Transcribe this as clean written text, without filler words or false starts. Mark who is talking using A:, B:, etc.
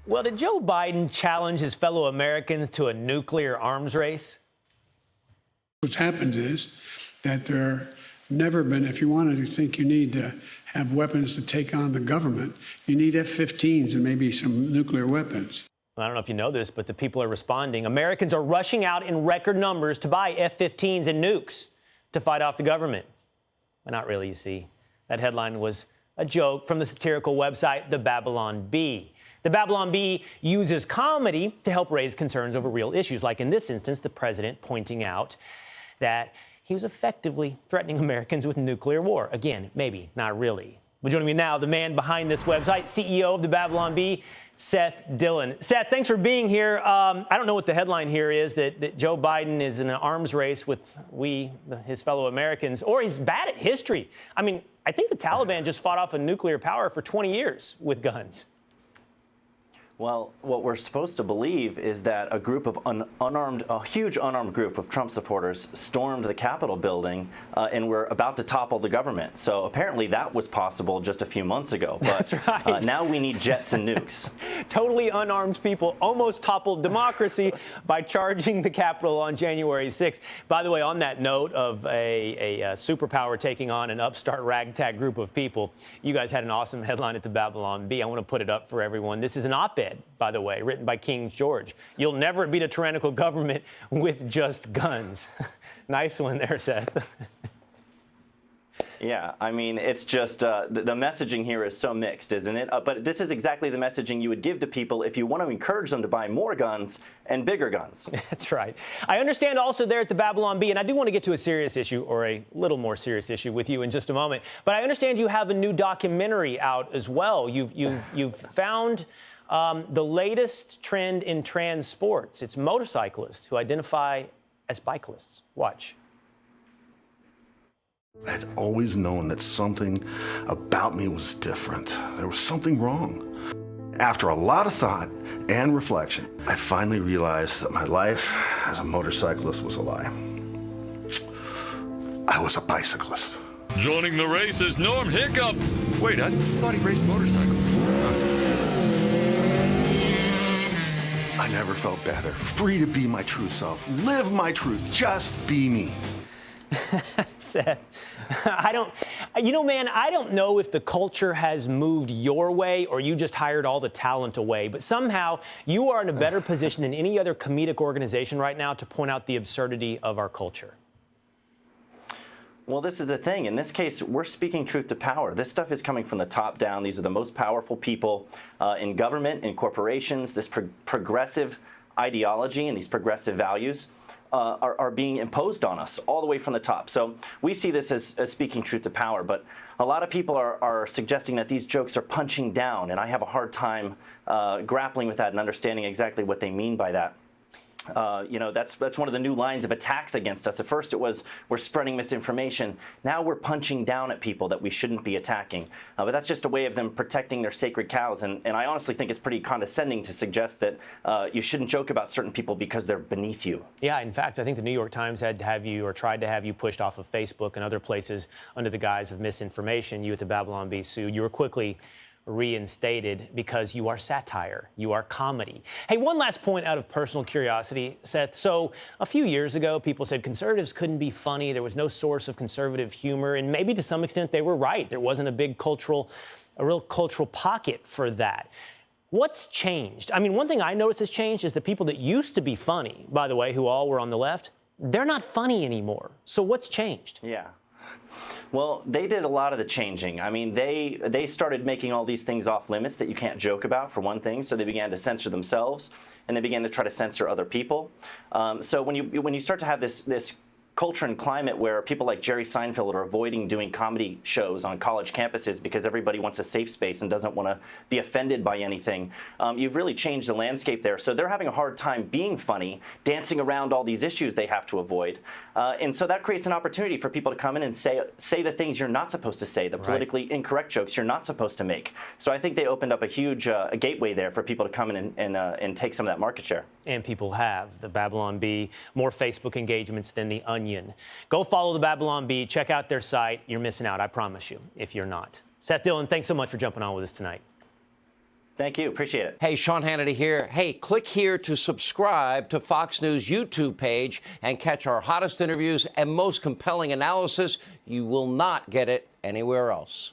A: Well, did Joe Biden challenge his fellow Americans to a nuclear arms race?
B: What's happened is that there never been, if you wanted to think you need to have weapons to take on the government, you need F-15s and maybe some nuclear weapons.
A: I don't know if you know this, but the people are responding. Americans are rushing out in record numbers to buy F-15s and nukes to fight off the government. Well, not really, you see. That headline was a joke from the satirical website The Babylon Bee. The Babylon Bee uses comedy to help raise concerns over real issues, like in this instance, the president pointing out that he was effectively threatening Americans with nuclear war. Again, maybe, not really. But joining me now, the man behind this website, CEO of the Babylon Bee, Seth Dillon. Seth, thanks for being here. I don't know what the headline here is, that Joe Biden is in an arms race with his fellow Americans, or he's bad at history. I mean, I think the Taliban just fought off a nuclear power for 20 years with guns.
C: Well, what we're supposed to believe is that a group of a huge unarmed group of Trump supporters stormed the Capitol building and were about to topple the government. So apparently that was possible just a few months ago. But
A: that's right.
C: Now we need jets and nukes.
A: Totally unarmed people almost toppled democracy by charging the Capitol on January 6th. By the way, on that note of a superpower taking on an upstart ragtag group of people, you guys had an awesome headline at the Babylon Bee. I want to put it up for everyone. This is an op-ed, by the way, written by King George. You'll never beat a tyrannical government with just guns. Nice one there, Seth.
C: Yeah, I mean, it's just the messaging here is so mixed, isn't it? But this is exactly the messaging you would give to people if you want to encourage them to buy more guns and bigger guns.
A: That's right. I understand also there at the Babylon Bee, and I do want to get to a serious issue, or a little more serious issue with you in just a moment, but I understand you have a new documentary out as well. You've found the latest trend in trans sports. It's motorcyclists who identify as bikelists. Watch.
D: I had always known that something about me was different. There was something wrong. After a lot of thought and reflection, I finally realized that my life as a motorcyclist was a lie. I was a bicyclist.
E: Joining the race is Norm Hiccup. Wait, I thought he raced motorcycles.
D: I never felt better. Free to be my true self. Live my truth. Just be me.
A: Seth, I don't know if the culture has moved your way or you just hired all the talent away, but somehow you are in a better position than any other comedic organization right now to point out the absurdity of our culture.
C: Well, this is the thing. In this case, we're speaking truth to power. This stuff is coming from the top down. These are the most powerful people in government, in corporations. This progressive ideology and these progressive values are being imposed on us all the way from the top. So we see this as speaking truth to power. But a lot of people are suggesting that these jokes are punching down, and I have a hard time grappling with that and understanding exactly what they mean by that. That's one of the new lines of attacks against us. At first it was we're spreading misinformation. Now we're punching down at people that we shouldn't be attacking. But that's just a way of them protecting their sacred cows. And I honestly think it's pretty condescending to suggest that you shouldn't joke about certain people because they're beneath you.
A: Yeah, in fact, I think the New York Times had to have you, or tried to have you, pushed off of Facebook and other places under the guise of misinformation. You at the Babylon Bee sued. You were quickly reinstated because you are satire, you are comedy. Hey, one last point out of personal curiosity, Seth. So a few years ago, people said conservatives couldn't be funny. There was no source of conservative humor. And maybe to some extent they were right. There wasn't a real cultural pocket for that. What's changed? I mean, one thing I noticed has changed is the people that used to be funny, by the way, who all were on the left, they're not funny anymore. So what's changed?
C: Yeah. Well, they did a lot of the changing. I mean, they started making all these things off limits that you can't joke about, for one thing. So they began to censor themselves, and they began to try to censor other people. So when you start to have this culture and climate where people like Jerry Seinfeld are avoiding doing comedy shows on college campuses because everybody wants a safe space and doesn't want to be offended by anything, you've really changed the landscape there. So they're having a hard time being funny, dancing around all these issues they have to avoid. And so that creates an opportunity for people to come in and say the things you're not supposed to say, the politically incorrect jokes you're not supposed to make. So I think they opened up a huge a gateway there for people to come in and take some of that market share.
A: And people have. The Babylon Bee, more Facebook engagements than The Onion. Go follow the Babylon Bee. Check out their site. You're missing out, I promise you, if you're not. Seth Dillon, thanks so much for jumping on with us tonight.
C: Thank you. Appreciate it.
F: Hey, Sean Hannity here. Hey, click here to subscribe to Fox News YouTube page and catch our hottest interviews and most compelling analysis. You will not get it anywhere else.